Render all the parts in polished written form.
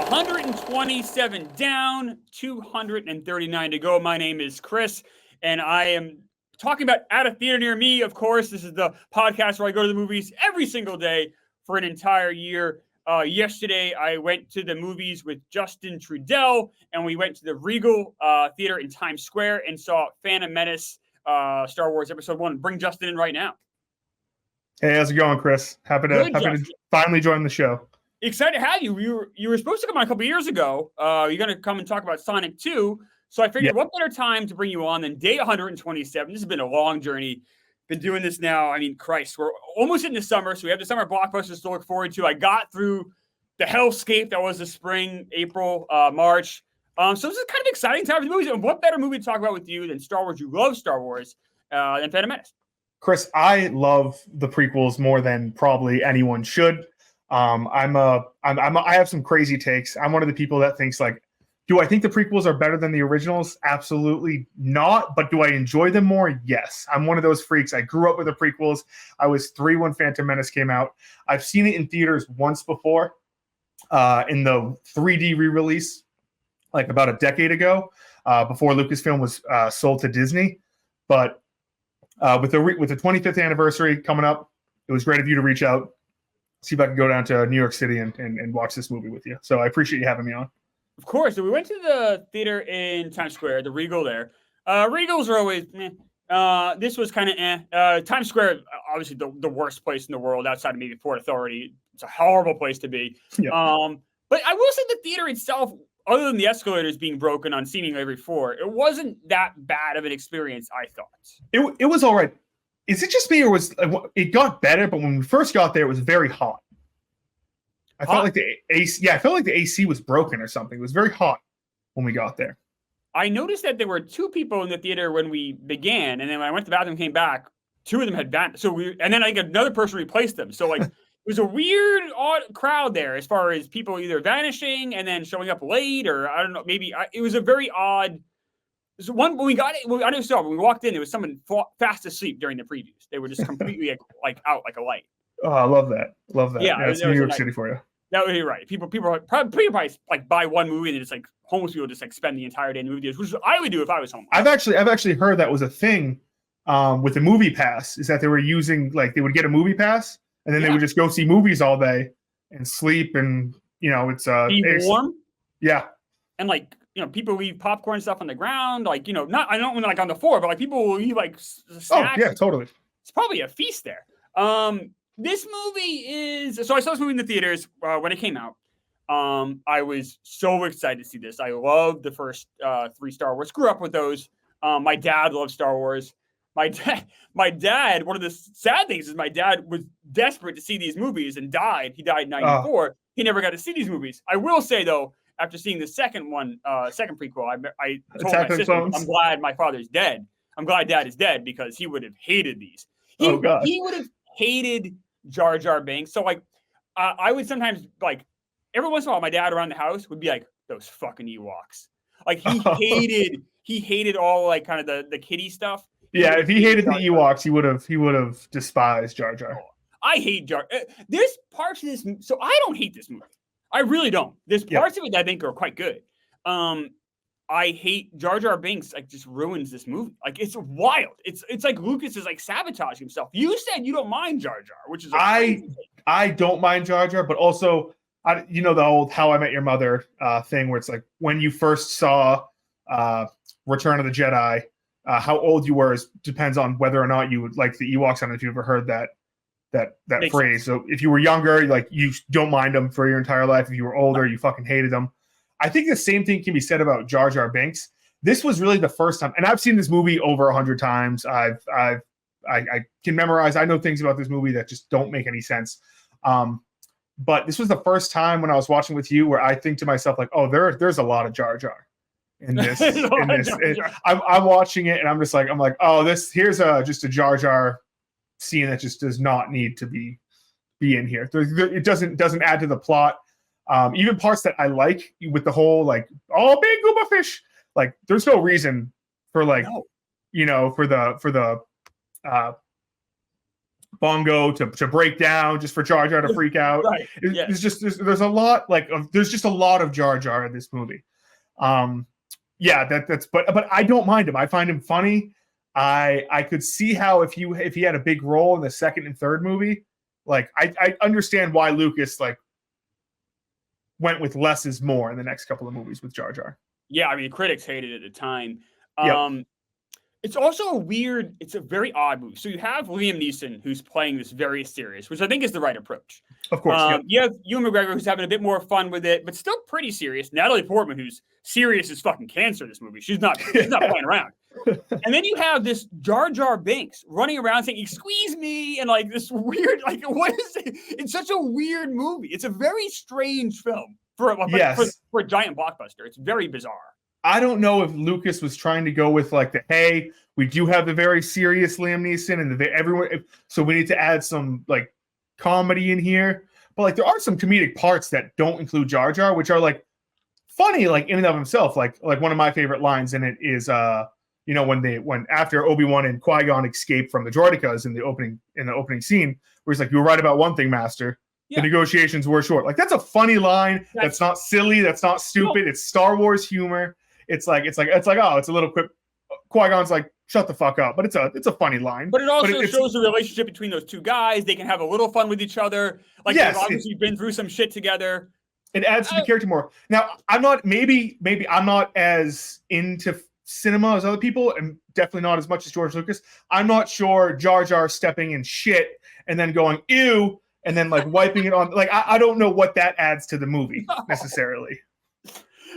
127 down, 239 to go. My name is Chris, and I am talking about At a Theater Near Me. Of course, this is the podcast where I go to the movies every single day for an entire year. Yesterday, I went to the movies with Justin Trudell, and we went to the Regal Theater in Times Square and saw Phantom Menace, Star Wars Episode 1. Bring Justin in right now. Hey, how's it going, Chris? Happy to finally join the show. Excited to have you. You were supposed to come on a couple years ago. You're going to come and talk about Sonic 2. So I figured what better time to bring you on than day 127. This has been a long journey. Been doing this now. I mean, Christ, we're almost in the summer. So we have the summer blockbusters to look forward to. I got through the hellscape that was the spring, April, March. So this is kind of exciting time for the movies. And what better movie to talk about with you than Star Wars? You love Star Wars than Phantom Menace. Chris, I love the prequels more than probably anyone should. I have some crazy takes. I'm one of the people that thinks like, do I think the prequels are better than the originals? Absolutely not. But do I enjoy them more? Yes. I'm one of those freaks. I grew up with the prequels. I was 3 when Phantom Menace came out. I've seen it in theaters once before, in the 3D re-release, like about a decade ago, before Lucasfilm was sold to Disney. But with the 25th anniversary coming up, it was great of you to reach out, see if I can go down to New York City and watch this movie with you. So I appreciate you having me on. Of course. So we went to the theater in Times Square, the Regal there. Regals are always this was kind of Times Square, obviously the worst place in the world outside of maybe Port Authority. It's a horrible place to be. Yeah. But I will say the theater itself, other than the escalators being broken on seemingly every floor, it wasn't that bad of an experience, I thought. It was all right. Is it just me, or it got better? But when we first got there, it was very hot. I felt like the AC. Yeah, I felt like the AC was broken or something. It was very hot when we got there. I noticed that there were 2 people in the theater when we began, and then when I went to the bathroom, and came back, 2 of them had vanished. And then I think another person replaced them. So like it was a weird, odd crowd there as far as people either vanishing and then showing up late, or I don't know. Maybe it was a very odd. So when we got it, I just saw when we walked in, there was someone fast asleep during the previews. They were just completely like out like a light. Oh, I love that. Yeah, it's New York City for you. That would be right. People probably like buy one movie and just like homeless people just like spend the entire day in movie theaters, which I would do if I was homeless. I've actually heard that was a thing with the movie pass, is that they were using, like, they would get a movie pass and then they would just go see movies all day and sleep, and it's warm. Yeah. And like, people leave popcorn stuff on the ground, like, not, I don't mean like on the floor, but like people will leave like snacks. Oh yeah, totally. It's probably a feast there. This movie is, so I saw this movie in the theaters when it came out. I was so excited to see this. I loved the first 3 Star Wars. Grew up with those. My dad loved Star Wars. My dad, one of the sad things is my dad was desperate to see these movies and died. He died in 94. He never got to see these movies. I will say though, after seeing the second prequel, I told my sister, I'm glad my father's dead. I'm glad Dad is dead, because he would have hated these. He would have hated Jar Jar Binks. So like, I would sometimes, like, every once in a while, my dad around the house would be like, those fucking Ewoks. Like he hated all like kind of the kiddie stuff. Yeah, if he hated the Ewoks, he would have despised Jar Jar. I hate Jar. There's parts of this, so I don't hate this movie. I really don't. There's parts of it that I think are quite good. I hate Jar Jar Binks. Like, just ruins this movie. Like, it's wild. It's like Lucas is like sabotaging himself. You said you don't mind Jar Jar, which is I don't mind Jar Jar, but also the old How I Met Your Mother thing, where it's like when you first saw Return of the Jedi, how old you were depends on whether or not you would like the Ewoks. I don't know if you ever heard that phrase. So if you were younger, like, you don't mind them for your entire life. If you were older, you fucking hated them. I think the same thing can be said about Jar Jar Binks. This was really the first time, and I've seen this movie over 100 times. I can memorize. I know things about this movie that just don't make any sense. But this was the first time when I was watching with you where I think to myself, like, oh, there's a lot of Jar Jar in this. I'm watching it and I'm like, oh, here's just a Jar Jar scene that just does not need to be in here. It doesn't add to the plot. Even parts that I like with the whole, like, oh, big Gooba fish. Like, there's no reason for, like, for the bongo to break down just for Jar Jar to freak out. Right. Yeah. There's a lot there's just a lot of Jar Jar in this movie. That's but I don't mind him. I find him funny. I could see how if he had a big role in the second and third movie, like I understand why Lucas like went with less is more in the next couple of movies with Jar Jar. Yeah, I mean, critics hated it at the time. Yep. It's also it's a very odd movie. So you have Liam Neeson, who's playing this very serious, which I think is the right approach. Of course. Yep. You have Ewan McGregor, who's having a bit more fun with it, but still pretty serious. Natalie Portman, who's serious as fucking cancer in this movie. She's not playing around. And then you have this Jar Jar Binks running around saying, "You squeeze me," and like this weird, like, what is it? It's such a weird movie. It's a very strange film for a giant blockbuster. It's very bizarre. I don't know if Lucas was trying to go with like hey, we do have the very serious Liam Neeson and everyone, so we need to add some like comedy in here. But like there are some comedic parts that don't include Jar Jar, which are like funny, like in and of himself. Like one of my favorite lines in it is when after Obi-Wan and Qui-Gon escape from the Droidekas in the opening scene, where he's like, "You were right about one thing, Master. Yeah. The negotiations were short." Like that's a funny line. That's not silly. That's not stupid. No. It's Star Wars humor. It's like oh, it's a little quick. Qui-Gon's like, "Shut the fuck up," but it's a funny line. But it also shows the relationship between those two guys. They can have a little fun with each other. Like they've obviously been through some shit together. It adds to the character more. Now, I'm not maybe I'm not as into cinema as other people, and definitely not as much as George Lucas. I'm not sure Jar Jar stepping in shit and then going ew and then like wiping it on. Like I don't know what that adds to the movie necessarily.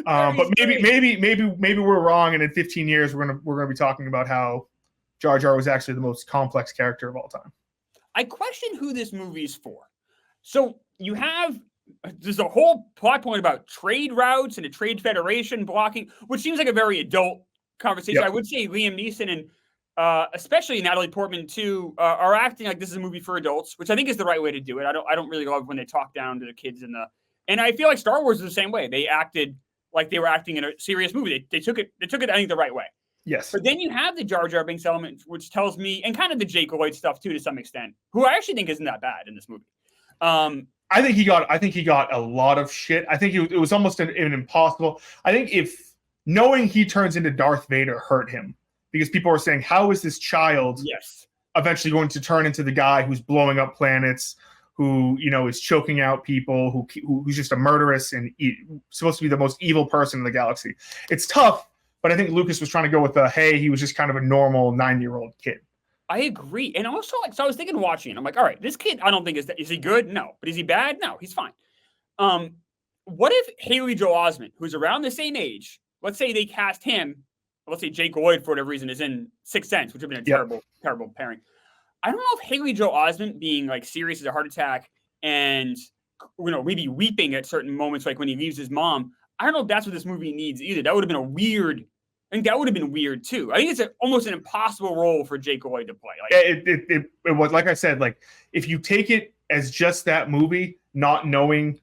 But maybe we're wrong, and in 15 years we're gonna be talking about how Jar Jar was actually the most complex character of all time. I question who this movie's for. So there's a whole plot point about trade routes and a trade federation blocking, which seems like a very adult conversation. Yep. I would say Liam Neeson and especially Natalie Portman too are acting like this is a movie for adults, which I think is the right way to do it. I don't really love when they talk down to the kids and I feel like Star Wars is the same way. They acted like they were acting in a serious movie. They took it, I think, the right way. Yes. But then you have the Jar Jar Binks element, which tells me, and kind of the Jake Lloyd stuff too, to some extent, who I actually think isn't that bad in this movie. I think he got a lot of shit. I think it was almost an impossible. I think if knowing he turns into Darth Vader hurt him because people were saying, how is this child eventually going to turn into the guy who's blowing up planets, who is choking out people, who's just a murderous and supposed to be the most evil person in the galaxy. It's tough, but I think Lucas was trying to go with he was just kind of a normal 9-year-old kid. I agree. And also, so I was thinking watching it, I'm like, all right, this kid, I don't think is he good? No. But is he bad? No, he's fine. What if Haley Joel Osment, who's around the same age, let's say they cast him, let's say Jake Lloyd, for whatever reason, is in Sixth Sense, which would have been a terrible pairing. I don't know if Haley Joel Osment being like serious as a heart attack and maybe weeping at certain moments, like when he leaves his mom. I don't know if that's what this movie needs either. That would have been I think that would have been weird too. I think it's almost an impossible role for Jake Lloyd to play. It was, like I said, like if you take it as just that movie, not knowing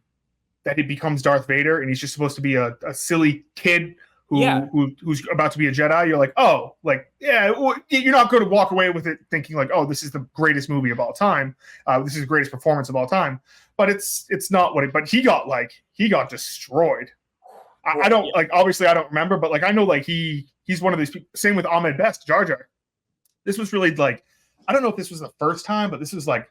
that he becomes Darth Vader and he's just supposed to be a silly kid who's about to be a Jedi, you're like, oh, like, you're not going to walk away with it thinking like, oh, this is the greatest movie of all time. This is the greatest performance of all time. But it's not but he got destroyed. I don't obviously I don't remember, but like, I know like he's one of these people. Same with Ahmed Best, Jar Jar. This was really like, I don't know if this was the first time, but this was like,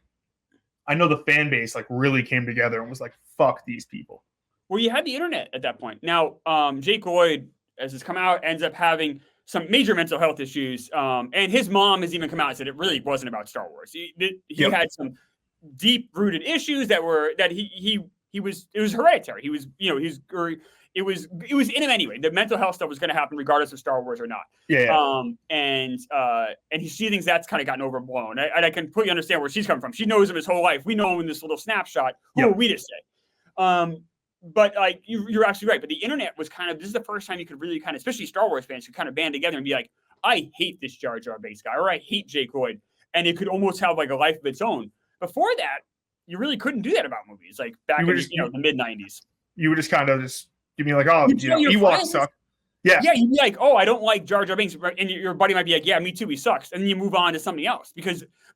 I know the fan base like really came together and was like, fuck these people. Well, you had the internet at that point. Now, Jake Lloyd, as it's come out, ends up having some major mental health issues. And his mom has even come out and said it really wasn't about Star Wars. He had some deep rooted issues it was hereditary. It was in him anyway. The mental health stuff was going to happen regardless of Star Wars or not. And she thinks that's kind of gotten overblown. And I completely understand where she's coming from. She knows him his whole life. We know him in this little snapshot. Who are we to say? But like you're absolutely right. But the internet was this is the first time you could really especially Star Wars fans, could kind of band together and be like, I hate this Jar Jar Binks guy, or I hate Jake Lloyd, and it could almost have like a life of its own. Before that, you really couldn't do that about movies. Like back in the mid '90s, you would just kind of give me like, oh, Ewoks suck. Yeah. Yeah, you'd be like, oh, I don't like Jar Jar Binks, and your buddy might be like, yeah, me too, he sucks, and then you move on to something else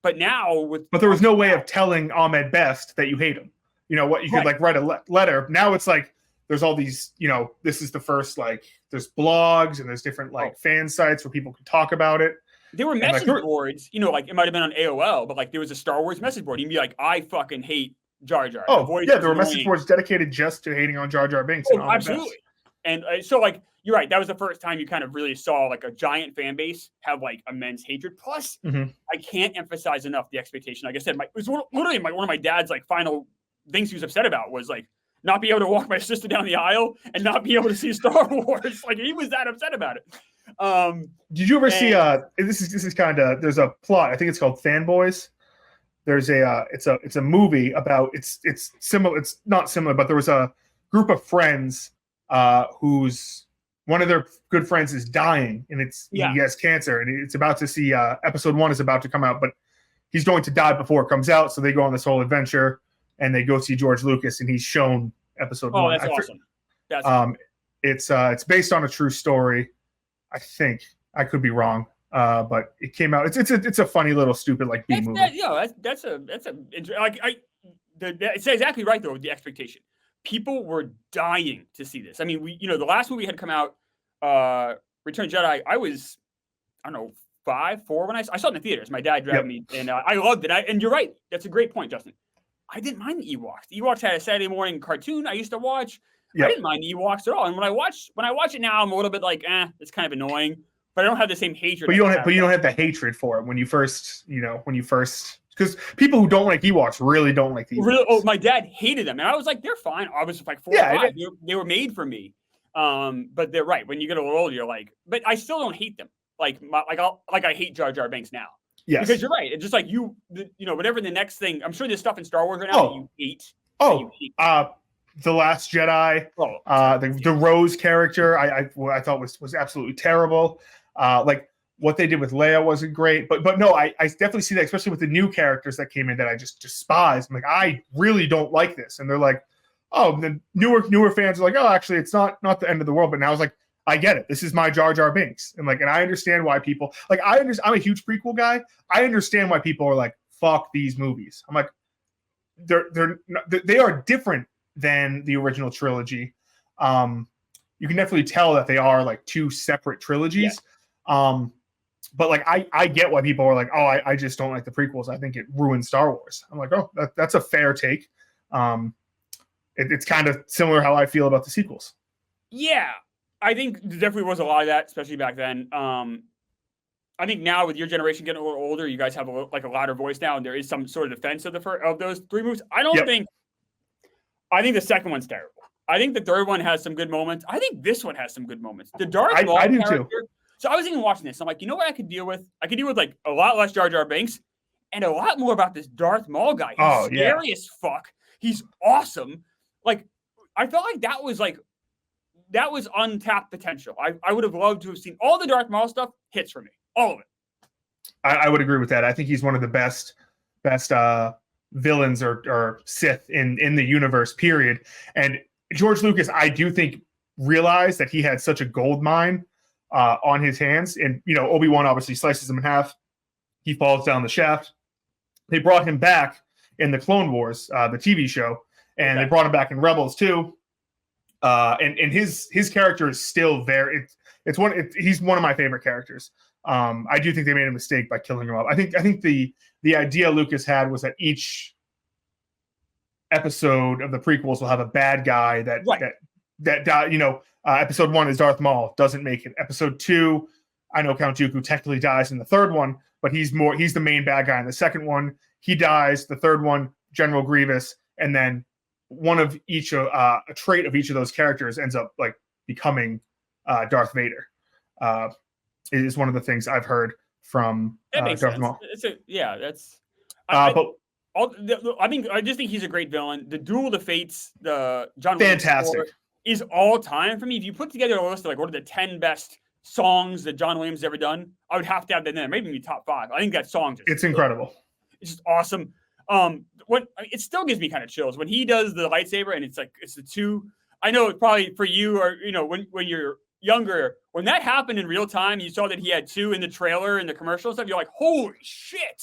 but now But there was no way of telling Ahmed Best that you hate him. You know what? You could like write a letter. Now it's like there's all these. You know, this is the first like there's blogs and there's different like fan sites where people can talk about it. There were message boards. You know, like it might have been on AOL, but like there was a Star Wars message board. You'd be like, I fucking hate Jar Jar. Oh yeah, there were message boards dedicated just to hating on Jar Jar Binks. Oh, absolutely. And so like you're right. That was the first time you kind of really saw like a giant fan base have like immense hatred. Plus, I can't emphasize enough the expectation. Like I said, it was literally one of my dad's like final things he was upset about was like not be able to walk my sister down the aisle and not be able to see Star Wars. Like he was that upset about it. Did you ever see this is kind of there's a plot, I think it's called Fanboys. There's it's a movie about it's similar, it's not similar, but there was a group of friends whose one of their good friends is dying, and he has cancer, and it's about to see episode 1 is about to come out, but he's going to die before it comes out, so they go on this whole adventure and they go see George Lucas, and he's shown episode 1. That's awesome. That's awesome. It's based on a true story. I think I could be wrong, but it came out. It's a funny little stupid like B movie. That's it's exactly right though with the expectation. People were dying to see this. I mean, the last movie had come out, Return of the Jedi. I was, I don't know, 5, 4 when I saw it in the theaters. My dad dragged me, and I loved it. And you're right. That's a great point, Justin. I didn't mind the Ewoks. The Ewoks had a Saturday morning cartoon I used to watch. I didn't mind the Ewoks at all. And when I watch it now, I'm a little bit like, it's kind of annoying. But I don't have the same hatred. But you don't have the hatred for it when you first, because people who don't like Ewoks really don't like the Ewoks. Really, my dad hated them, and I was like, they're fine. I was like 4 or 5. They were made for me. But they're right. When you get a little older, you're like, but I still don't hate them. I hate Jar Jar Binks now. Yes. Because you're right. It's just like whatever the next thing. I'm sure there's stuff in Star Wars right now that you hate. The Last Jedi. The Rose character I thought was absolutely terrible. Like what they did with Leia wasn't great. But no, I definitely see that, especially with the new characters that came in that I just despise. I'm like, I really don't like this. And they're like, oh, the newer fans are like, oh, actually, it's not the end of the world. But now it's like, I get it. This is my Jar Jar Binks. And I understand why people I'm a huge prequel guy. I understand why people are like, fuck these movies. I'm like, they are different than the original trilogy. You can definitely tell that they are like 2 separate trilogies. Yeah. But like, I get why people are like, oh, I just don't like the prequels. I think it ruined Star Wars. I'm like, oh, that's a fair take. It's kind of similar how I feel about the sequels. Yeah. I think there definitely was a lot of that, especially back then. I think now with your generation getting a little older, you guys have a louder voice now, and there is some sort of defense of those 3 movies. I think the second one's terrible. I think the third one has some good moments. I think this one has some good moments. The Darth Maul I do character. Too. So I was even watching this. I'm like, you know what I could deal with? I could deal with like a lot less Jar Jar Binks and a lot more about this Darth Maul guy. He's scary as fuck. He's awesome. Like, I felt like that was untapped potential. I would have loved to have seen all the Darth Maul stuff hits for me. All of it. I would agree with that. I think he's one of the best villains or Sith in the universe, period. And George Lucas, I do think, realized that he had such a gold mine on his hands. And, Obi-Wan obviously slices him in half. He falls down the shaft. They brought him back in the Clone Wars, the TV show, and they brought him back in Rebels too. And his character is still there. He's one of my favorite characters. I do think they made a mistake by killing him off. I think the idea Lucas had was that each episode of the prequels will have a bad guy that die. Episode 1 is Darth Maul, doesn't make it. Episode 2, I know Count Dooku technically dies in the third one, but he's the main bad guy in the second one. He dies. The third one, General Grievous, and then one of each, a trait of each of those characters ends up like becoming Darth Vader. Is one of the things I've heard from Darth Maul. I just think he's a great villain. The Duel of the Fates, the John Williams fantastic score, is all time for me. If you put together a list of what are the 10 best songs that John Williams has ever done, I would have to have that in there. Maybe be top 5. I think that song it's incredible. It's just awesome. It still gives me kind of chills when he does the lightsaber and it's the 2. I know it's probably for you or when you're younger, when that happened in real time, you saw that he had 2 in the trailer and the commercial stuff. You're like, holy shit!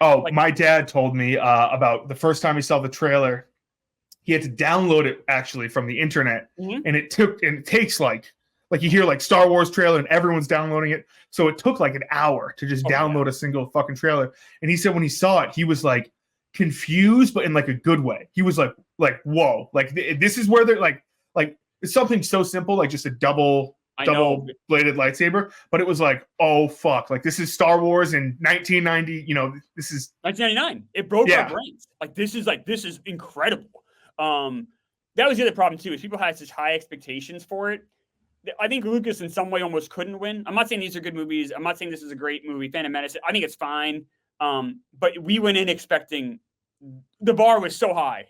Oh, my dad told me about the first time he saw the trailer. He had to download it actually from the internet, and it takes like you hear like Star Wars trailer and everyone's downloading it. So it took like an hour to just download a single fucking trailer. And he said when he saw it, he was like confused, but in like a good way. He was like whoa, like this is where they're like it's something so simple, like just a double bladed lightsaber, but it was like, oh fuck, like this is Star Wars in 1990. This is 1999. It broke our brains. This is incredible. That was the other problem too, is people had such high expectations for it. I think Lucas in some way almost couldn't win. I'm not saying these are good movies. I'm not saying this is a great movie. Phantom Menace, I think it's fine. But we went in expecting the bar was so high,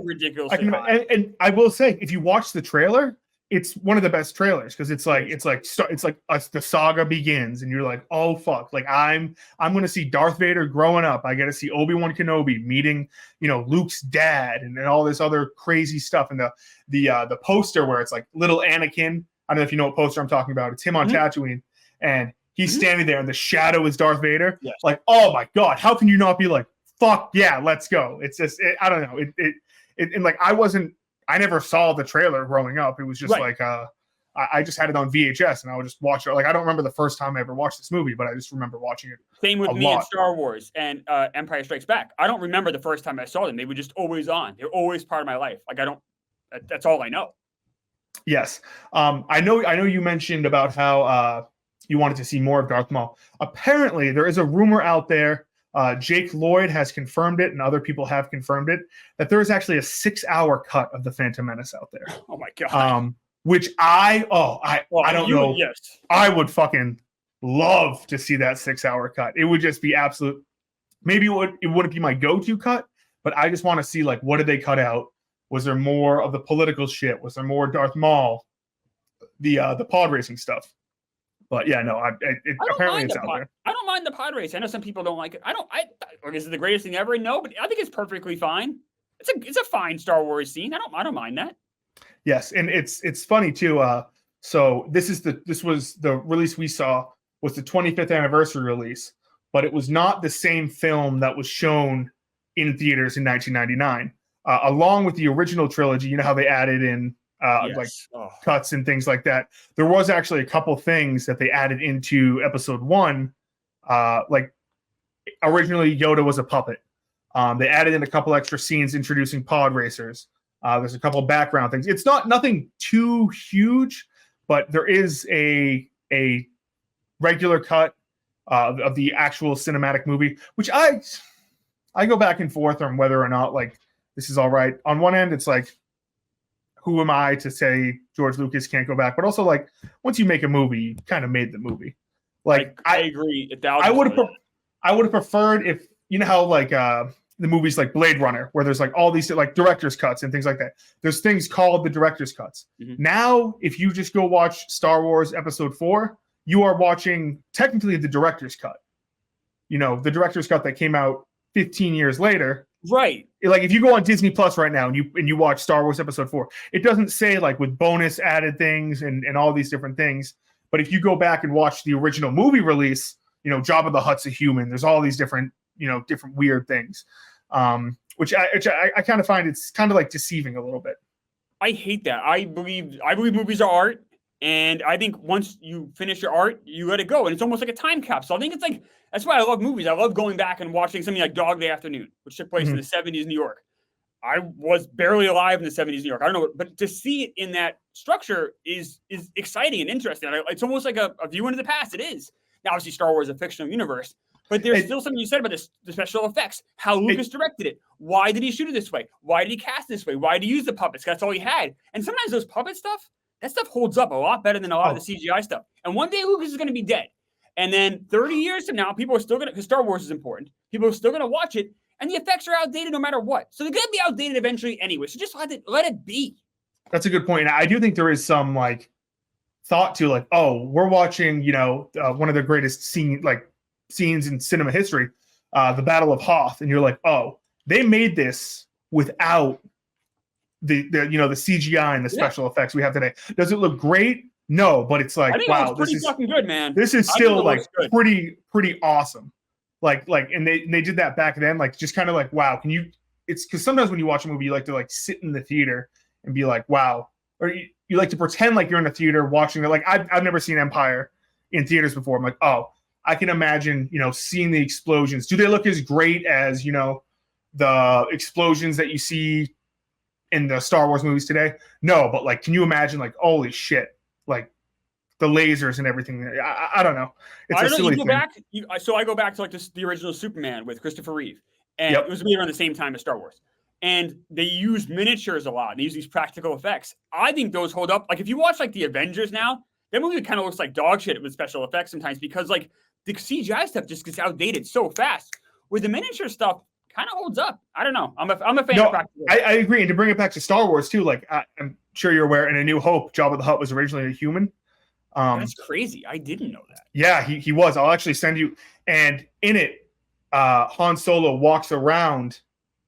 ridiculously high. And I will say, if you watch the trailer, it's one of the best trailers because it's like the saga begins, and you're like, oh fuck, like I'm going to see Darth Vader growing up. I get to see Obi-Wan Kenobi meeting, Luke's dad, and all this other crazy stuff. And the poster where it's like little Anakin. I don't know if you know what poster I'm talking about. It's him on Tatooine, and he's standing there, and the shadow is Darth Vader. Yes. Like, oh my god, how can you not be like, fuck yeah, let's go? It's just, I don't know. And like I never saw the trailer growing up. It was just I just had it on VHS and I would just watch it. Like, I don't remember the first time I ever watched this movie, but I just remember watching it. Same with me and Star Wars and Empire Strikes Back. I don't remember the first time I saw them. They were just always on. They're always part of my life. Like, that's all I know. Yes. I know you mentioned about how you wanted to see more of Darth Maul. Apparently, there is a rumor out there. Jake Lloyd has confirmed it, and other people have confirmed it, that there is actually a 6-hour cut of the Phantom Menace out there. Oh my god! Which I don't know. Yes, I would fucking love to see that 6-hour cut. It would just be absolute. Maybe it wouldn't be my go-to cut, but I just want to see, like, what did they cut out? Was there more of the political shit? Was there more Darth Maul? The pod racing stuff. But yeah, no, apparently it's out there. I don't mind the pod race. I know some people don't like it. Is it the greatest thing ever? No, but I think it's perfectly fine. It's a fine Star Wars scene. I don't mind that. Yes, and it's funny too. So this was the release we saw was the 25th anniversary release, but it was not the same film that was shown in theaters in 1999. Along with the original trilogy, you know how they added in cuts and things like that. There was actually a couple things that they added into episode 1. Like originally Yoda was a puppet. They added in a couple extra scenes introducing pod racers. There's a couple background things. It's nothing too huge, but there is a regular cut of the actual cinematic movie, which I go back and forth on whether or not like this is all right. On one end, it's like, who am I to say George Lucas can't go back? But also, like, once you make a movie, you kind of made the movie. Like, I agree. I would have preferred if, you know how like the movies like Blade Runner, where there's like all these like director's cuts and things like that. There's things called the director's cuts. Mm-hmm. Now, if you just go watch Star Wars Episode 4, you are watching technically the director's cut. You know, the director's cut that came out 15 years later. Right. Like if you go on Disney Plus right now and you watch Star Wars Episode 4, it doesn't say like with bonus added things and all these different things. But if you go back and watch the original movie release, you know, Jabba the Hutt's a human. There's all these different, you know, different weird things, which I kind of find it's kind of like deceiving a little bit. I hate that. I believe movies are art. And I think once you finish your art, you let it go. And it's almost like a time capsule. I think it's like, that's why I love movies. I love going back and watching something like Dog Day Afternoon, which took place in the 70s New York. I was barely alive in the 70s New York. I don't know, but to see it in that structure is exciting and interesting. It's almost like a view into the past. It is. Now, obviously, Star Wars is a fictional universe, but there's still something you said about the special effects, how Lucas directed it. Why did he shoot it this way? Why did he cast it this way? Why did he use the puppets? That's all he had. And sometimes those puppet stuff, that stuff holds up a lot better than a lot of the CGI stuff. And one day Lucas is going to be dead. And then 30 years from now, people are still going to, because Star Wars is important, people are still going to watch it, and the effects are outdated no matter what. So they're going to be outdated eventually anyway. So just let it be. That's a good point. And I do think there is some like thought to like, oh, we're watching, you know, one of the greatest scenes in cinema history, the Battle of Hoth. And you're like, oh, they made this without the you know, the CGI and the special effects we have today. Does it look great? No, but it's like, I think it wow, looks pretty fucking good, man. this is I think still it like looks good. pretty awesome. And they did that back then, like just kind of like, wow, it's because sometimes when you watch a movie, you like to like sit in the theater and be like, wow, or you like to pretend like you're in a theater watching it. Like I've never seen Empire in theaters before. I'm like, oh, I can imagine, seeing the explosions. Do they look as great as, the explosions that you see in the Star Wars movies today? No, but like, can you imagine like, holy shit, like the lasers and everything? I don't know. It's I a don't know. silly You go thing. back. So I go back to like the original Superman with Christopher Reeve, and Yep. it was made around the same time as Star Wars. And they use miniatures a lot. They use these practical effects. I think those hold up. Like if you watch like the Avengers now, that movie kind of looks like dog shit with special effects sometimes because like the CGI stuff just gets outdated so fast. Where the miniature stuff kind of holds up. I don't know. I'm a fan of practical. I agree. And to bring it back to Star Wars too, like I'm sure you're aware, in A New Hope, Jabba the Hutt was originally a human. That's crazy. I didn't know that. Yeah, he was. I'll actually send you. And in it, Han Solo walks around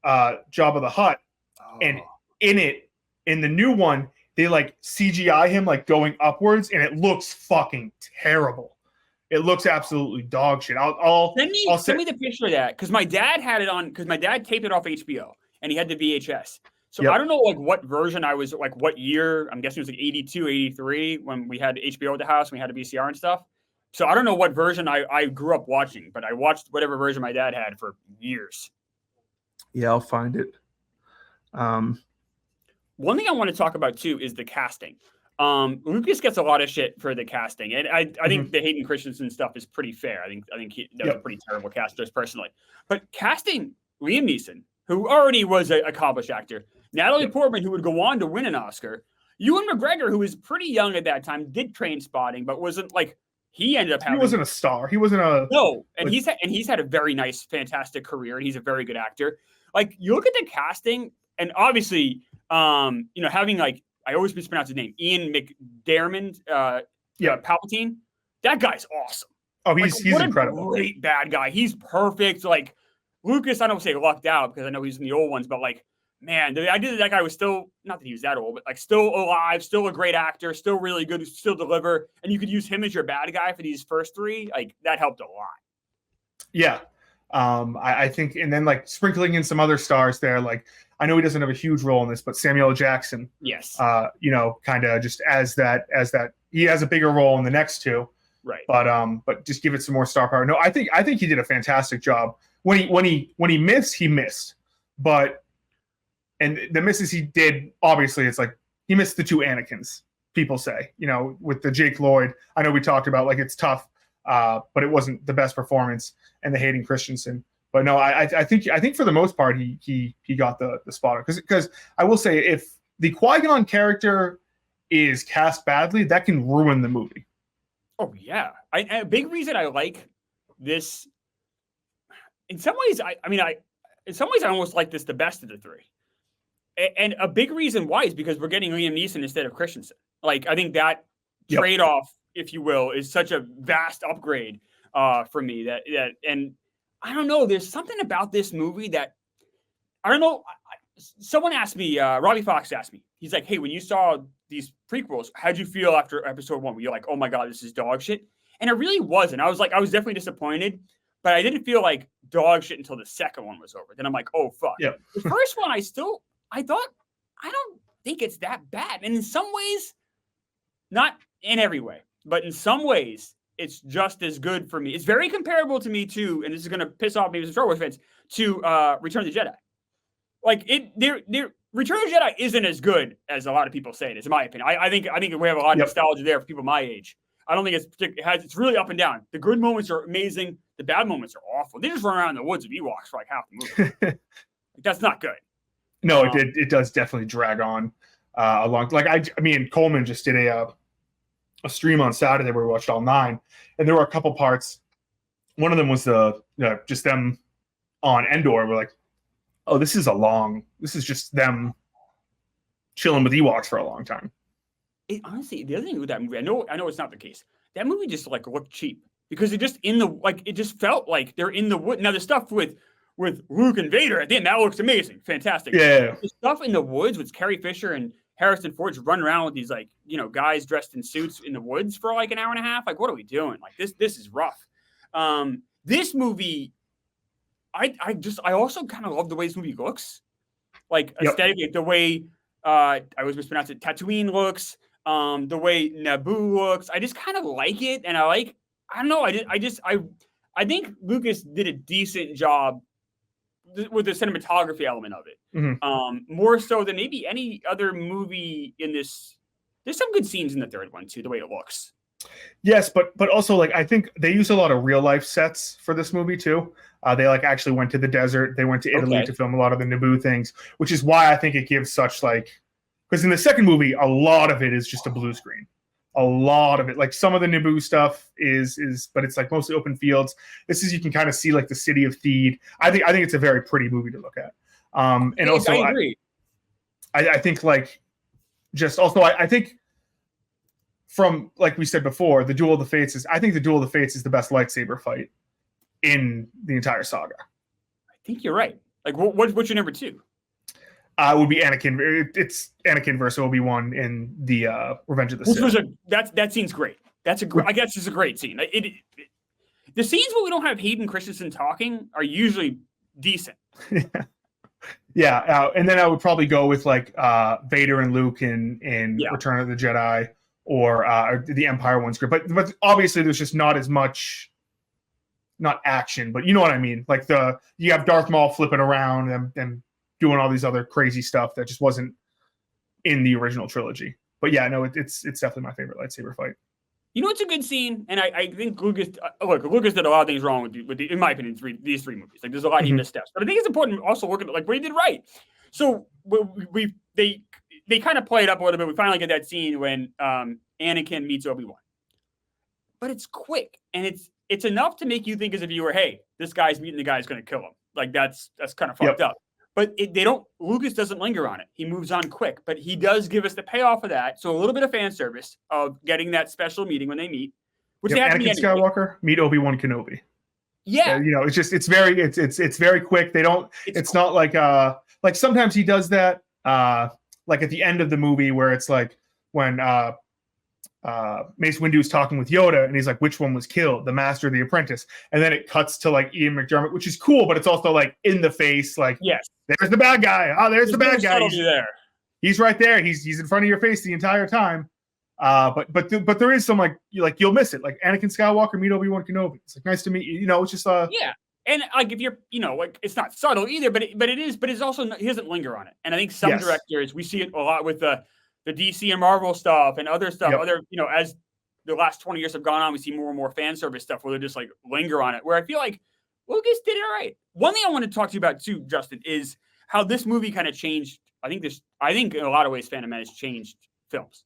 Jabba the Hutt, and in the new one, they like CGI him like going upwards, and it looks fucking terrible. It looks absolutely dog shit. Send me the picture of that because my dad had it on because my dad taped it off HBO and he had the VHS. So I don't know like what version I was like what year. I'm guessing it was like 82, 83 when we had HBO at the house and we had a VCR and stuff. So I don't know what version I grew up watching, but I watched whatever version my dad had for years. Yeah, I'll find it. One thing I want to talk about too is the casting. Lucas gets a lot of shit for the casting, and I think the Hayden Christensen stuff is pretty fair. I think that was a pretty terrible cast just personally. But casting Liam Neeson, who already was an accomplished actor, Natalie Portman, who would go on to win an Oscar, Ewan McGregor, who was pretty young at that time, did Trainspotting, but wasn't like he ended up having. He wasn't a star. He wasn't a no, and he's had a very nice, fantastic career, and he's a very good actor. Like you look at the casting, and obviously, having like. I always mispronounce his name, Ian McDiarmid, Palpatine. That guy's awesome. Oh, he's incredible. Great bad guy. He's perfect. Like Lucas, I don't say lucked out because I know he's in the old ones, but like, man, the idea that guy was still not that he was that old, but like still alive, still a great actor, still really good, still deliver, and you could use him as your bad guy for these first three. Like that helped a lot. Yeah. I think, and then like sprinkling in some other stars there, like I know he doesn't have a huge role in this, but Samuel L. Jackson, yes, kind of just as that he has a bigger role in the next two, right? But just give it some more star power. No, I think he did a fantastic job. When he missed, but and the misses he did, obviously, it's like he missed the two Anakins. People say, with the Jake Lloyd. I know we talked about like it's tough. But it wasn't the best performance, and the Hayden Christensen. But no, I think for the most part he got the spot because I will say if the Qui-Gon character is cast badly, that can ruin the movie. Oh yeah, a big reason I like this. In some ways, I almost like this the best of the three, and a big reason why is because we're getting Liam Neeson instead of Christensen. Like I think that trade-off, if you will, is such a vast upgrade for me that and I don't know. There's something about this movie that I don't know. Someone asked me, Robbie Fox asked me. He's like, "Hey, when you saw these prequels, how'd you feel after episode 1? Were you like, oh my god, this is dog shit?" And it really wasn't. I was definitely disappointed, but I didn't feel like dog shit until the second one was over. Then I'm like, oh fuck. Yeah. The first one, I thought, I don't think it's that bad, and in some ways, not in every way. But in some ways, it's just as good for me. It's very comparable to me too, and this is going to piss off maybe some Star Wars fans, to Return of the Jedi. Like Return of the Jedi isn't as good as a lot of people say it is, in my opinion. I think we have a lot of nostalgia there for people my age. I don't think it's really up and down. The good moments are amazing. The bad moments are awful. They just run around in the woods of Ewoks for like half the movie. That's not good. No, it does definitely drag on along. Like I mean, Coleman just did a stream on Saturday where we watched all 9, and there were a couple parts. One of them was just them on Endor. We're like, oh, this is just them chilling with Ewoks for a long time. Honestly, the other thing with that movie, I know it's not the case. That movie just like looked cheap because it just felt like they're in the wood. Now the stuff with Luke and Vader at the end, that looks amazing, fantastic. Yeah. The stuff in the woods with Carrie Fisher and Harrison Ford's running around with these like, you know, guys dressed in suits in the woods for like an hour and a half. Like, what are we doing? Like this is rough. This movie, I also kind of love the way this movie looks. Like aesthetically, the way I always mispronounce it, Tatooine looks, the way Naboo looks. I just kind of like it, and I don't know. I think Lucas did a decent job with the cinematography element of it. More so than maybe any other movie in this. There's some good scenes in the third one too, the way it looks. Yes, but also like I think they use a lot of real life sets for this movie too. They like actually went to the desert. They went to Italy to film a lot of the Naboo things, which is why I think it gives such like, because in the second movie a lot of it is just a blue screen. A lot of it, like some of the Naboo stuff is, but it's like mostly open fields. This is, you can kind of see like the city of Theed. I think it's a very pretty movie to look at. And also I agree. I think like just also I think from, like we said before, the Duel of the Fates is, I think the Duel of the Fates is the best lightsaber fight in the entire saga. I think you're right. Like what's your number two? Would be Anakin. It's Anakin versus Obi-Wan in the Revenge of the Sith. That scene's great. I guess it's a great scene. The scenes where we don't have Hayden Christensen talking are usually decent. Yeah. And then I would probably go with like Vader and Luke in Return of the Jedi, or the Empire one's great. But obviously there's just not as much, not action, but you know what I mean. Like you have Darth Maul flipping around and doing all these other crazy stuff that just wasn't in the original trilogy. But yeah, no, it's definitely my favorite lightsaber fight. You know, it's a good scene, and I think Lucas did a lot of things wrong with in my opinion, these three movies. Like, there's a lot he missteps, but I think it's important to also look at like what he did right. So they kind of play it up a little bit. We finally get that scene when Anakin meets Obi-Wan, but it's quick and it's enough to make you think as a viewer, hey, this guy's meeting the guy who's going to kill him. Like that's kind of fucked up. But Lucas doesn't linger on it. He moves on quick, but he does give us the payoff of that. So a little bit of fan service of getting that special meeting when they meet, which they have Anakin Skywalker meet Obi-Wan Kenobi. Yeah. You know, it's very quick. It's not like sometimes he does that, like at the end of the movie where it's like when Mace Windu's talking with Yoda and he's like, which one was killed, the master or the apprentice? And then it cuts to like Ian McDermott, which is cool, but it's also like in the face, like, yes, there's the bad guy. Oh, there's the bad guy. He's right there. He's in front of your face the entire time. But there is some like you'll miss it. Like Anakin Skywalker meet Obi-Wan Kenobi. It's like, nice to meet you. You know, it's just yeah. And like if you're, you know, like it's not subtle either, but it's also, he doesn't linger on it. And I think some directors, we see it a lot with the DC and Marvel stuff and other stuff. Other, you know, as the last 20 years have gone on, we see more and more fan service stuff where they just like linger on it. Where I feel like Lucas did it all right. One thing I want to talk to you about too, Justin, is how this movie kind of changed. I think in a lot of ways, Phantom Menace changed films.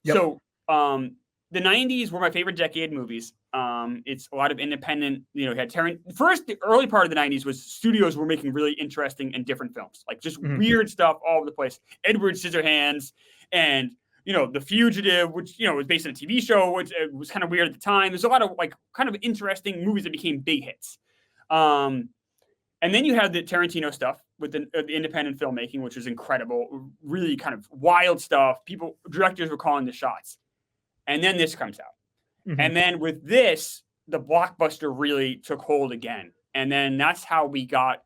So the 90s were my favorite decade movies. It's a lot of independent, you know, the early part of the 90s was studios were making really interesting and different films, like just weird stuff all over the place. Edward Scissorhands and, you know, The Fugitive, which, you know, was based on a TV show, which was kind of weird at the time. There's a lot of like kind of interesting movies that became big hits. And then you had the Tarantino stuff with the independent filmmaking, which was incredible, really kind of wild stuff. Directors were calling the shots. And then this comes out. And then with this, the blockbuster really took hold again. And then that's how we got,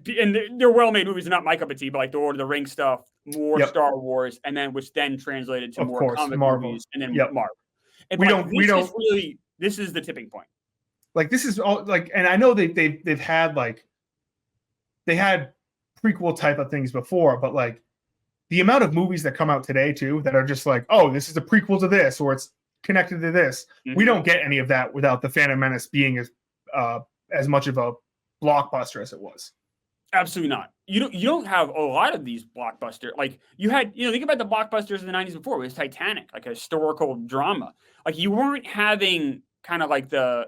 and they're well-made movies, not my cup of tea, but like the Lord of the Rings stuff, more Star Wars, and then which then translated to more comic movies, and then Marvel. And this is the tipping point. Like this is all like, and I know they've had like, they had prequel type of things before, but like the amount of movies that come out today too that are just like, oh, this is a prequel to this, or it's connected to this. We don't get any of that without the Phantom Menace being as much of a blockbuster as it was. Absolutely not. You don't have a lot of these blockbuster. Like you had, you know, think about the blockbusters in the 90s before. It was Titanic, like a historical drama. Like you weren't having kind of like the,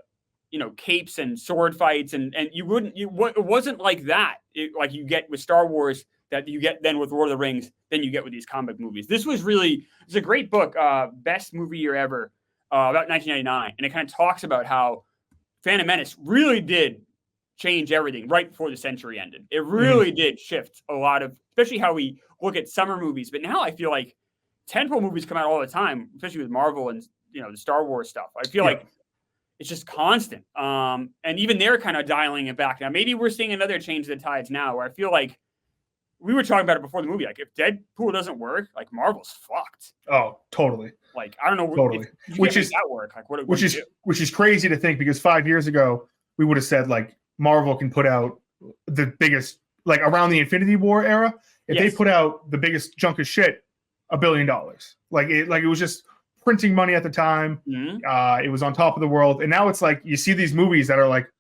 you know, capes and sword fights, and it wasn't like that. Like you get with Star Wars, that you get then with Lord of the Rings, then you get with these comic movies. It's a great book, Best Movie Year Ever, about 1999. And it kind of talks about how Phantom Menace really did change everything right before the century ended. It really did shift a lot of, especially how we look at summer movies. But now I feel like tentpole movies come out all the time, especially with Marvel and the Star Wars stuff. I feel like it's just constant. And even they're kind of dialing it back now. Maybe we're seeing another change of the tides now, where I feel like we were talking about it before the movie. Like, if Deadpool doesn't work, like, Marvel's fucked. Oh, totally. Like, I don't know. Totally. Which is that work? Like, which is crazy to think, because 5 years ago we would have said like Marvel can put out the biggest, like around the Infinity War era, if they put out the biggest chunk of shit, $1 billion. Like it was just printing money at the time. It was on top of the world, and now it's like you see these movies that are like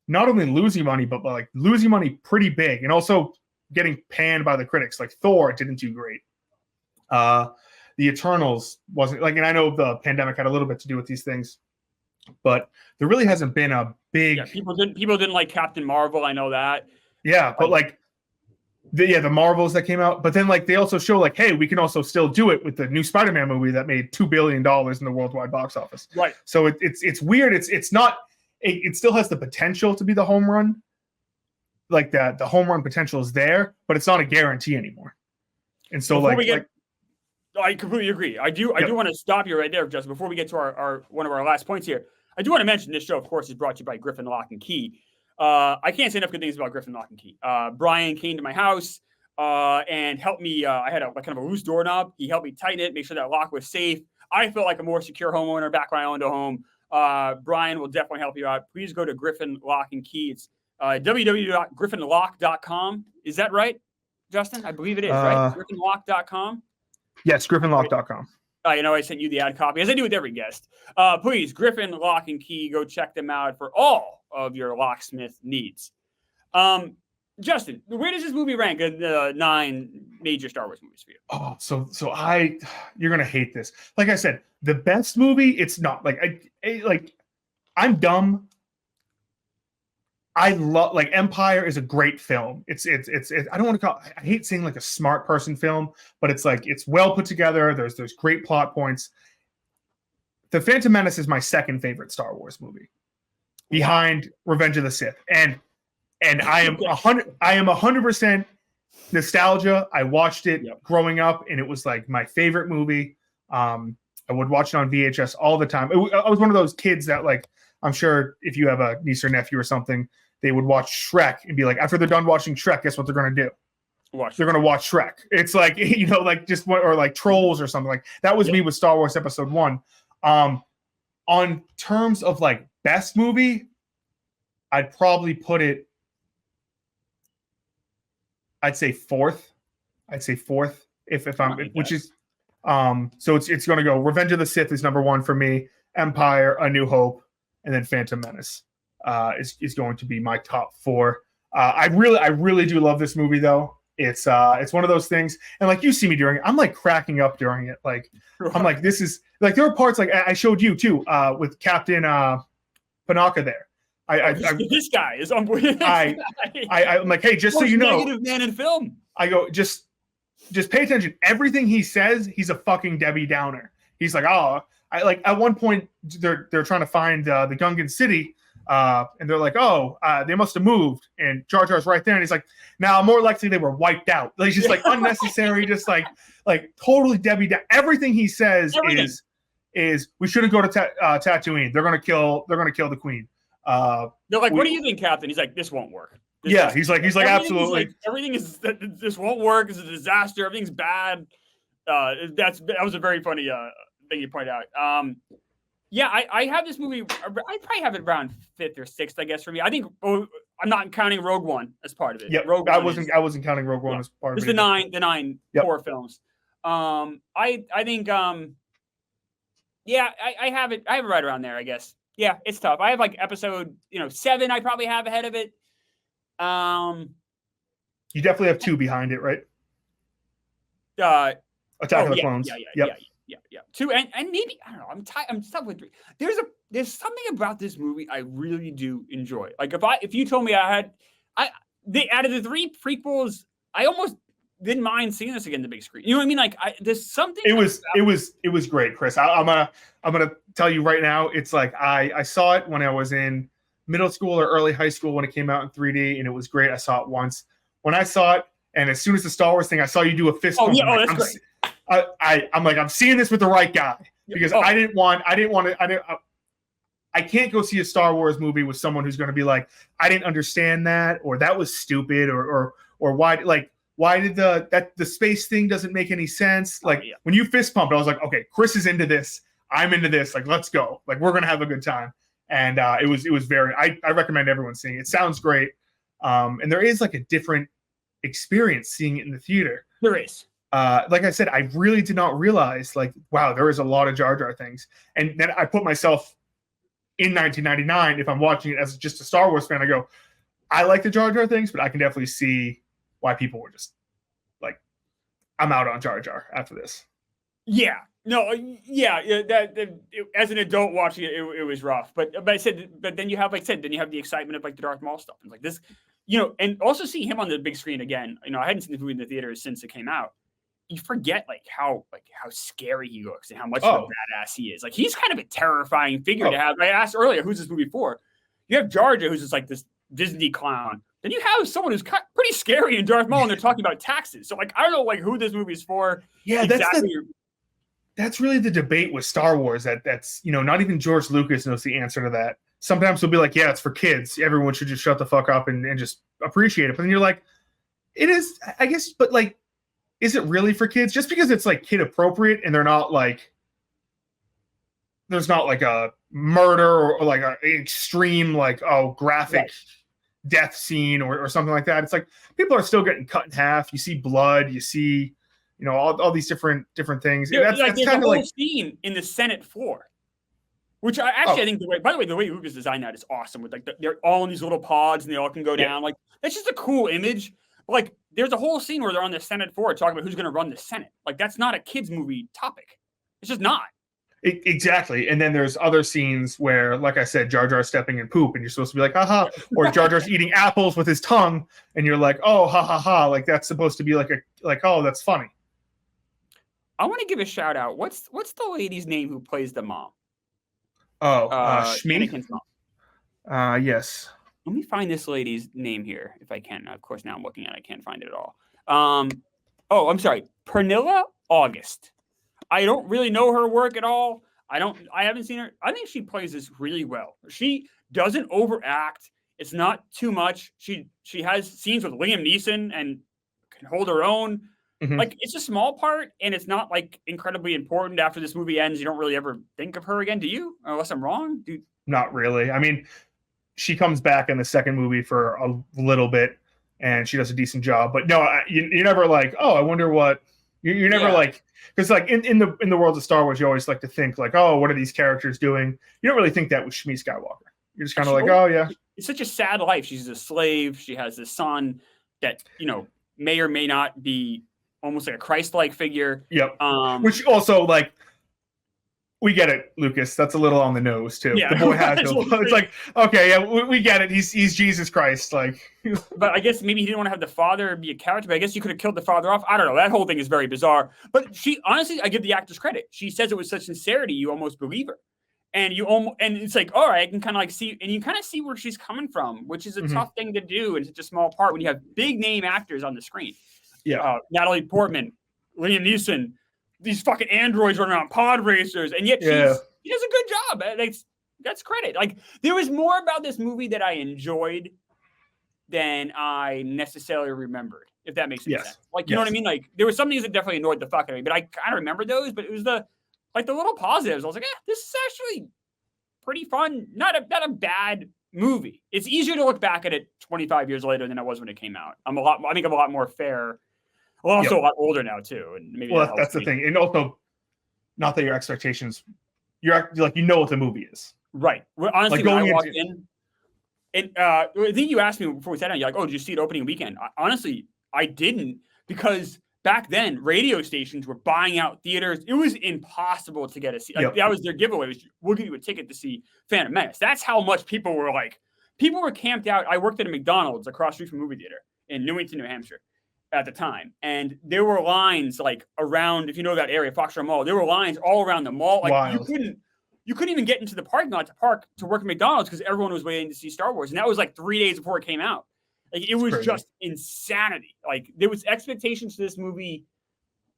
not only losing money, but like losing money pretty big, and also getting panned by the critics. Like Thor didn't do great. The Eternals wasn't like, and I know the pandemic had a little bit to do with these things, but there really hasn't been a big. Yeah, people didn't like Captain Marvel. I know that. Yeah, but like the Marvels that came out, but then like they also show like, hey, we can also still do it with the new Spider-Man movie that made $2 billion in the worldwide box office. Right. So it's weird. It's not. It still has the potential to be the home run. Like that, the home run potential is there, but it's not a guarantee anymore. And so I completely agree. I do want to stop you right there, Justin, before we get to our one of our last points here. I do want to mention this show, of course, is brought to you by Griffin Lock and Key. I can't say enough good things about Griffin Lock and Key. Brian came to my house and helped me. I had a kind of a loose doorknob. He helped me tighten it, make sure that lock was safe. I felt like a more secure homeowner back when I owned a home. Brian will definitely help you out. Please go to Griffin Lock and Key. It's www.griffinlock.com. Is that right, Justin? I believe it is, right? Griffinlock.com. Yes, griffinlock.com. I sent you the ad copy, as I do with every guest. Please, Griffin Lock and Key, go check them out for all of your locksmith needs. Justin, where does this movie rank in the 9 major Star Wars movies for you? Oh, you're gonna hate this. Like I said, the best movie, it's not. Like I'm dumb. I love, like, Empire is a great film. It's I don't want to call, I hate saying like a smart person film, but it's like, it's well put together. There's great plot points. The Phantom Menace is my second favorite Star Wars movie, behind Revenge of the Sith. And I am 100% nostalgia. I watched it growing up, and it was like my favorite movie. I would watch it on VHS all the time. I was one of those kids that, like, I'm sure if you have a niece or nephew or something, they would watch Shrek and be like, after they're done watching Shrek, guess what they're going to do? They're going to watch Shrek. It's like, like just what, or like Trolls or something. Like that was me with Star Wars Episode 1. On terms of like best movie, I'd probably put it, I'd say fourth. If I'm, which is, so it's going to go Revenge of the Sith is number 1 for me. Empire, A New Hope, and then Phantom Menace is going to be my top 4. I really do love this movie though. It's one of those things, and like you see me during it, I'm like cracking up during it. Like I'm like, this is like, there are parts like I showed you too with Captain Panaka there. This guy is unbelievable. I'm like, hey, just so you know, negative man in film. I go, just pay attention. Everything he says, he's a fucking Debbie Downer. He's like, oh, I like at one point they're trying to find the Gungan city, and they're like, oh, they must have moved, and Jar Jar's right there, and he's like, now more likely they were wiped out. Like just like unnecessary, just like totally Debbie Downer. Everything he says is we shouldn't go to Tatooine. They're gonna kill the queen. They're like, what do you think, Captain? He's like, this won't work. He's like absolutely. Everything is this won't work. It's a disaster. Everything's bad. That was a very funny thing you pointed out. I have this movie. I probably have it around 5th or 6th, I guess, for me. I think I'm not counting Rogue One as part of it. Yeah, I wasn't counting Rogue One as part of it. It's the nine core films. I think I have it right around there, I guess. Yeah, it's tough. I have like episode 7. I probably have ahead of it. You definitely have 2 behind it, right? Attack of the Clones. Yeah. 2 and maybe I don't know. I'm stuck with 3. There's something about this movie I really do enjoy. Like if you told me out of the 3 prequels, I almost didn't mind seeing this again the big screen. You know what I mean? Like there's something. It was great, Chris. I'm gonna tell you right now. It's like I saw it when I was in middle school or early high school when it came out in 3D, and it was great. I saw it once. When I saw it, and as soon as the Star Wars thing, I saw you do a fist pump. Yeah, that's great. I'm like, I'm seeing this with the right guy, because I can't go see a Star Wars movie with someone who's going to be like, I didn't understand that, or that was stupid, or why did the space thing doesn't make any sense? Like when you fist pumped, I was like, okay, Chris is into this. I'm into this. Like, let's go. Like, we're gonna have a good time. And it was very. I recommend everyone seeing it. It sounds great. And there is like a different experience seeing it in the theater. There is. Like I said, I really did not realize, like, wow, there is a lot of Jar Jar things. And then I put myself in 1999, if I'm watching it as just a Star Wars fan, I go, I like the Jar Jar things, but I can definitely see why people were just like, I'm out on Jar Jar after this. Yeah. No, as an adult watching it, it was rough. But then you have, like I said, the excitement of like the Darth Maul stuff. And like this, and also seeing him on the big screen again. I hadn't seen the movie in the theaters since it came out. You forget how scary he looks and how much of a badass he is. Like, he's kind of a terrifying figure to have. I asked earlier, who's this movie for? You have Jar Jar, who's just like this Disney clown. Then you have someone who's pretty scary in Darth Maul, and they're talking about taxes. So, like, I don't know, like, who this movie's for. Yeah, exactly. That's really the debate with Star Wars. That's not even George Lucas knows the answer to that. Sometimes he'll be like, yeah, it's for kids. Everyone should just shut the fuck up and just appreciate it. But then you're like, it is, I guess, but like, is it really for kids? Just because it's like kid appropriate and they're not like, there's not like a murder or like an extreme, like, graphic death scene or something like that. It's like people are still getting cut in half. You see blood, you see, all these different things. That's kind of like scene in the Senate floor, which I think the way Lucas designed that is awesome. With like they're all in these little pods and they all can go down. Like, that's just a cool image. Like, there's a whole scene where they're on the Senate floor talking about who's going to run the Senate. Like, that's not a kids movie topic. It's just not. Exactly. And then there's other scenes where, like I said, Jar Jar's stepping in poop and you're supposed to be like, haha, or Jar Jar's eating apples with his tongue and you're like, oh, ha ha ha. Like, that's supposed to be like oh, that's funny. I want to give a shout out. What's the lady's name who plays the mom? Shmi? Anakin's mom. Yes. Let me find this lady's name here, if I can. Of course, now I'm looking at it. I can't find it at all. I'm sorry. Pernilla August. I don't really know her work at all. I haven't seen her. I think she plays this really well. She doesn't overact. It's not too much. She has scenes with Liam Neeson and can hold her own. Mm-hmm. Like, it's a small part, and it's not like incredibly important. After this movie ends, you don't really ever think of her again, do you? Unless I'm wrong, dude. Not really. I mean, she comes back in the second movie for a little bit, and she does a decent job. But no, you're never like, oh, I wonder what. You're never like, because like in the world of Star Wars, you always like to think like, oh, what are these characters doing? You don't really think that with Shmi Skywalker. You're just kind of like, oh yeah, it's such a sad life. She's a slave. She has this son that may or may not be almost like a Christ-like figure. Yep. Which also, like, we get it, Lucas. That's a little on the nose too. Yeah, the boy has no. It's like, okay, yeah, we get it. He's Jesus Christ, like. But I guess maybe he didn't want to have the father be a character. But I guess you could have killed the father off. I don't know. That whole thing is very bizarre. But she, honestly, I give the actress credit. She says it with such sincerity, you almost believe her, and it's like, all right, I can kind of like see, and you kind of see where she's coming from, which is a tough thing to do in such a small part when you have big name actors on the screen. Yeah, Natalie Portman, Liam Neeson, these fucking androids running around pod racers, and yet she does a good job. That's credit. Like, there was more about this movie that I enjoyed than I necessarily remembered, if that makes sense. Like, you know what I mean? Like, there were some things that definitely annoyed the fuck out of me, but I kind of remember those. But it was the little positives. I was like, this is actually pretty fun. Not a bad movie. It's easier to look back at it 25 years later than it was when it came out. I think I'm a lot more fair. Well, also a lot older now too, and maybe that's the thing. And also, not that your expectations, you're like, what the movie is, right? Well, honestly, like, when I walked in, and I think you asked me before we sat down, you're like, "Oh, did you see it opening weekend?" Honestly, I didn't, because back then radio stations were buying out theaters. It was impossible to get a seat. Like, that was their giveaway. We'll give you a ticket to see Phantom Menace. That's how much people were camped out. I worked at a McDonald's across the street from a movie theater in Newington, New Hampshire, at the time, and there were lines like around, if you know that area, Foxborough Mall, there were lines all around the mall. Like, you couldn't even get into the parking lot to work at McDonald's because everyone was waiting to see Star Wars, and that was like 3 days before it came out. Like it was just insanity. Like there was expectations for this movie,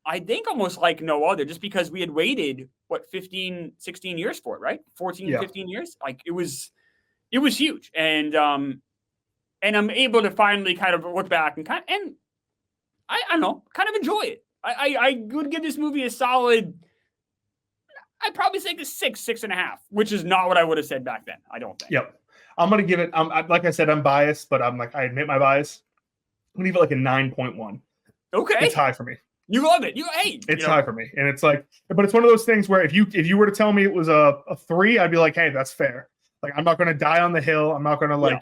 I think almost like no other, just because we had waited 15, 16 years for it, right? 14, 15 years. Like it was huge, and I'm able to finally kind of look back and I don't know, kind of enjoy it. I would give this movie a solid. I'd probably say a 6.5, which is not what I would have said back then. I don't think. Yep. I'm going to give it, like I said, I'm biased, but I admit my bias. I'm going to give it like a 9.1. Okay. It's high for me. You love it. It's high for me. And it's like, but it's one of those things where if you were to tell me it was a 3, I'd be like, hey, that's fair. Like, I'm not going to die on the hill. I'm not going to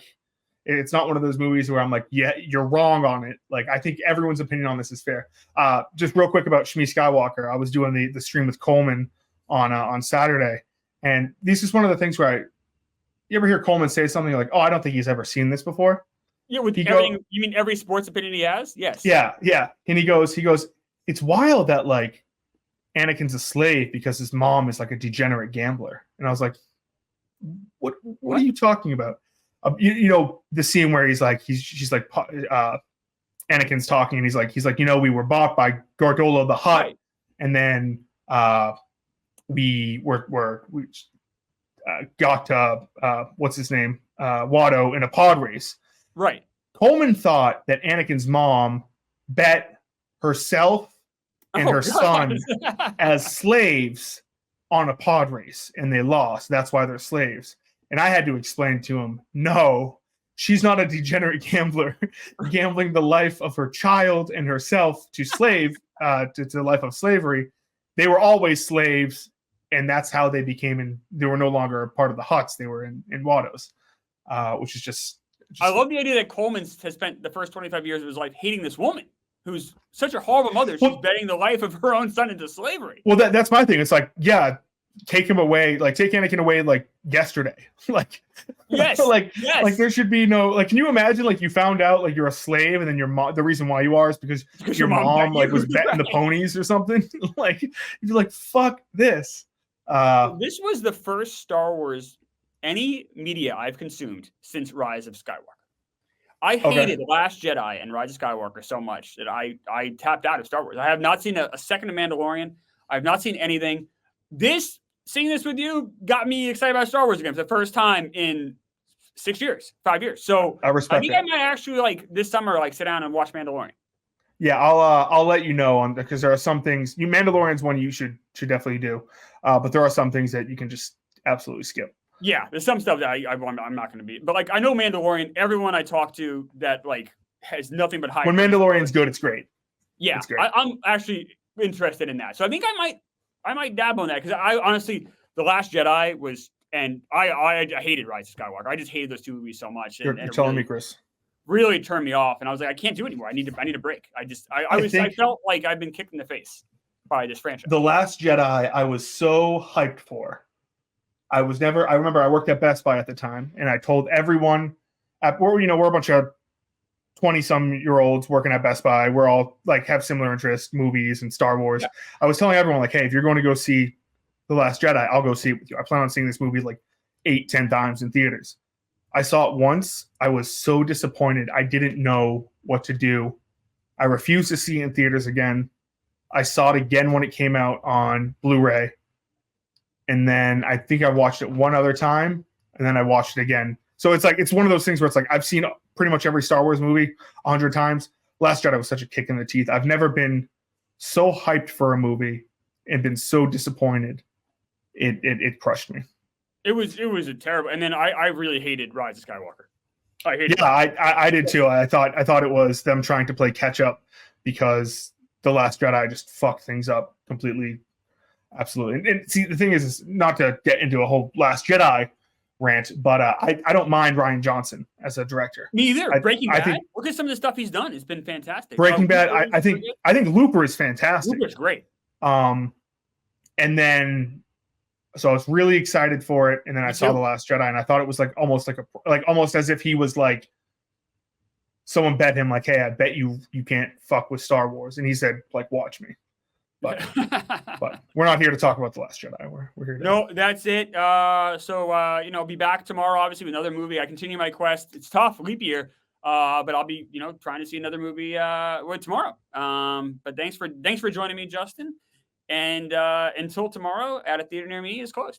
it's not one of those movies where I'm like, yeah, you're wrong on it. Like, I think everyone's opinion on this is fair. Just real quick about Shmi Skywalker. I was doing the stream with Coleman on Saturday. And this is one of the things where you ever hear Coleman say something like, oh, I don't think he's ever seen this before. Yeah, you mean every sports opinion he has? Yes. Yeah. And he goes, it's wild that like Anakin's a slave because his mom is like a degenerate gambler. And I was like, what are you talking about? You know, the scene where she's like, Anakin's talking and he's like, we were bought by Gardola the Hutt. Right. And then we got what's his name, Watto in a pod race. Right. Coleman thought that Anakin's mom bet herself and her son as slaves on a pod race, and they lost. That's why they're slaves. And I had to explain to him, no, she's not a degenerate gambler, gambling the life of her child and herself to slave to the life of slavery. They were always slaves. And that's how they they were no longer a part of the Hutts. They were in Watto's, which is just. I love the idea that Coleman has spent the first 25 years of his life hating this woman who's such a horrible mother. She's betting the life of her own son into slavery. Well, that's my thing. It's like, yeah, take him away. Like, take Anakin away like yesterday. Like, yes. like there should be no, like, can you imagine like you found out like you're a slave and then your mom, the reason why you are is because your mom like was betting the ponies or something. Like, you're like, fuck this. This was the first Star Wars any media I've consumed since Rise of Skywalker. I hated Last Jedi and Rise of Skywalker so much that I tapped out of Star Wars. I have not seen a second of Mandalorian. I've not seen anything. Seeing this with you got me excited about Star Wars again for the first time in 5 years. So I think I might actually like this summer sit down and watch Mandalorian. Yeah, I'll let you know on because there are some things. Mandalorian's one you should definitely do, but there are some things that you can just absolutely skip. Yeah, there's some stuff that I'm not going to be. But like I know Mandalorian. Everyone I talk to that like has nothing but high. When Mandalorian's good, it's great. Yeah, it's great. I'm actually interested in that. So I think I might dabble in that because I honestly The Last Jedi was, and I hated Rise of Skywalker. I just hated those two movies so much. You're telling me, Chris. Really turned me off, and I was like, I can't do it anymore. I need a break. I felt like I've been kicked in the face by this franchise. The Last Jedi, I was so hyped for. I remember I worked at Best Buy at the time, and I told everyone, we're a bunch of 20-some-year-olds working at Best Buy. We're all like have similar interests, movies and Star Wars. Yeah. I was telling everyone like, hey, if you're going to go see The Last Jedi, I'll go see it with you. I plan on seeing this movie like 8-10 times in theaters. I saw it once. I was so disappointed. I didn't know what to do. I refused to see it in theaters again. I saw it again when it came out on Blu-ray. And then I think I watched it one other time, and then I watched it again. So it's one of those things where it's like I've seen pretty much every Star Wars movie 100 times. Last Jedi was such a kick in the teeth. I've never been so hyped for a movie and been so disappointed. It crushed me. It was a terrible, and then I really hated Rise of Skywalker. I did too. I thought it was them trying to play catch up because The Last Jedi just fucked things up completely, absolutely. And see, the thing is not to get into a whole Last Jedi rant, but I don't mind Rian Johnson as a director. Me either. Breaking Bad. Look at some of the stuff he's done. It's been fantastic. Breaking Bad. I think Looper is fantastic. Looper's great. And then. So I was really excited for it, and then I saw The Last Jedi, and I thought it was almost as if he was like someone bet him like, "Hey, I bet you can't fuck with Star Wars," and he said like, "Watch me." but we're not here to talk about The Last Jedi. We're here to No, that's it. Be back tomorrow, obviously, with another movie. I continue my quest. It's tough, leap year, but I'll be, trying to see another movie tomorrow. But thanks for joining me, Justin. And until tomorrow, at a theater near me is closed.